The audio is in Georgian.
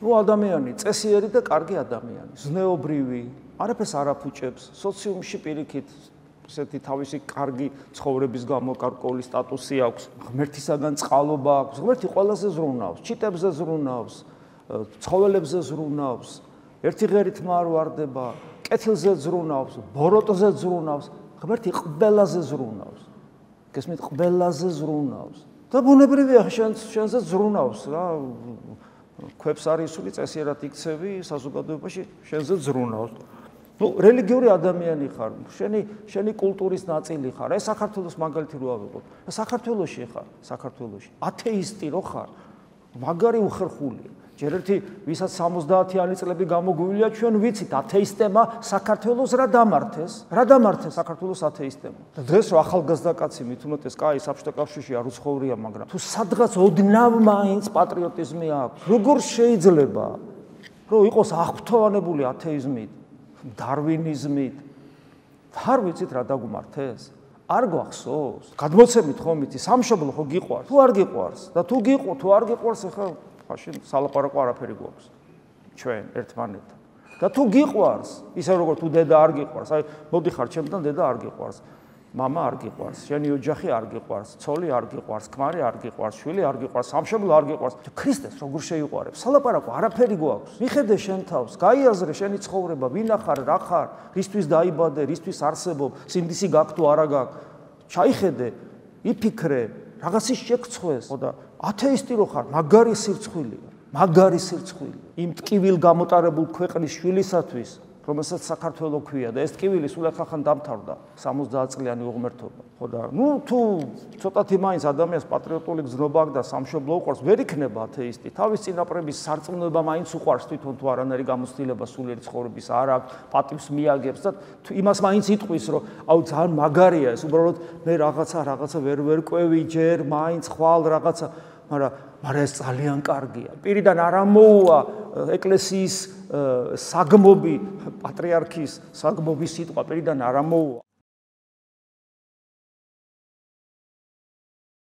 ნუ ადამიანი წესიერი და კარგი ადამიანი, ზნეობრივი, არაფერს არ აფუჭებს, სოციუმში პირიქით ესეთი თავისი კარგი ცხოვრების გამო გარკვეული სტატუსი აქვს, ღმერთისაგან წყალობა აქვს, ღმერთი ყველაზე ზრუნავს, ჩიტებზე ზრუნავს, ცხოველებზე ზრუნავს, ერთი ღერით არ ვარდება, კეთილზე ზრუნავს, ბოროტზე ზრუნავს, ღმერთი ყველაზე ზრუნავს. გესმით, ყველაზე ზრუნავს. და ბუნებრივია შენზე ზრუნავს რა. ქვებს არის ისული წესიერად იქცევი საზოგადოებაში შენზე ზრუნავს. ნუ რელიგიური ადამიანი ხარ, შენი კულტურის ნაწილი ხარ. ეს საქართველოს მაგალითი რო ავიღოთ. საქართველოში ხარ, საქართველოში. ათეისტი რო ხარ, მაგარი უხერხულია. ჯერ ერთი ვისაც 70-იანი წლები გამოგვივიდა, ჩვენ ვიცით ათეისტებმა საქართველოს რა დამართეს საქართველოს ათეისტებმა. და დღეს რო ახალგაზრდა კაცი მით უმეტეს კაი საბჭოთა კავშირში არ უცხოვრია, მაგრამ თუ სადღაც ოდნავ მაინც პატრიოტიზმი აქვს, როგორ შეიძლება რომ იყოს აღფრთოვანებული ათეიზმით, დარვინიზმით? არ ვიცით რა დაგუმართეს? არ გვახსოვს? გადმოცემით ხომ იცი, სამშობლო ხო გიყვარს? თუ არ გიყვარს და თუ არ გიყვარს, ახლა მაშინ სალაპარაკო არაფერი გვაქვს ჩვენ ერთმანეთთან. და თუ გიყვარს, ისე როგორც თუ დედა არ გიყვარს, აი მოდი ხარ ჩემთან, დედა არ გიყვარს, მამა არ გიყვარს, შენი ოჯახი არ გიყვარს, ცოლი არ გიყვარს, ქმარი არ გიყვარს, შვილი არ გიყვარს, სამშობლო არ გიყვარს, ქრისტეს როგორ შეიყვარებს? სალაპარაკო არაფერი გვაქვს. მიხედე შენ თავს, გაიაზრე შენი ცხოვრება, ვინ ახარ, რა ხარ, რისთვის დაიბადე, რისთვის არსებობ, სიმდისი გაქვს თუ არა გაქვს. ჩაიხედე, იფიქრე, რაღაცის შეგცხვეს, ხო და ათეისტი რო ხარ, მაგარი სირცხვილია, მაგარი სირცხვილი. იმ ტკივილ გამოტარებულ ქვეყნის შვილისათვის, რომელსაც საქართველო ქვია და ეს ტკივილი სულ ახალ დამთავრდა 70 წლიანი უღმერთობა. ხო და ნუ თუ ცოტათი მაინც ადამიანს პატრიოტული გზნობა აქვს და სამშობლო უყვარს, ვერ იქნება ათეისტი. თავის წინაპრების სარწმუნოება მაინც უყვარს თვითონ თუ არანაირი გამოცდილება სულიერი ცხოვრების არ აქვს, პატივს მიაგებს და იმას მაინც იტყვის, რომ აუ ძალიან მაგარია ეს, უბრალოდ მე რაღაცა ვერ ყვევი ჯერ, მაინც ხვალ რაღაცა, მაგრამ ეს ძალიან კარგია. პირიდან არ ამოუვა ეკლესიის საგმობი, პატრიარქის საგმობის სიტყვა, პირიდან არ ამოუვა.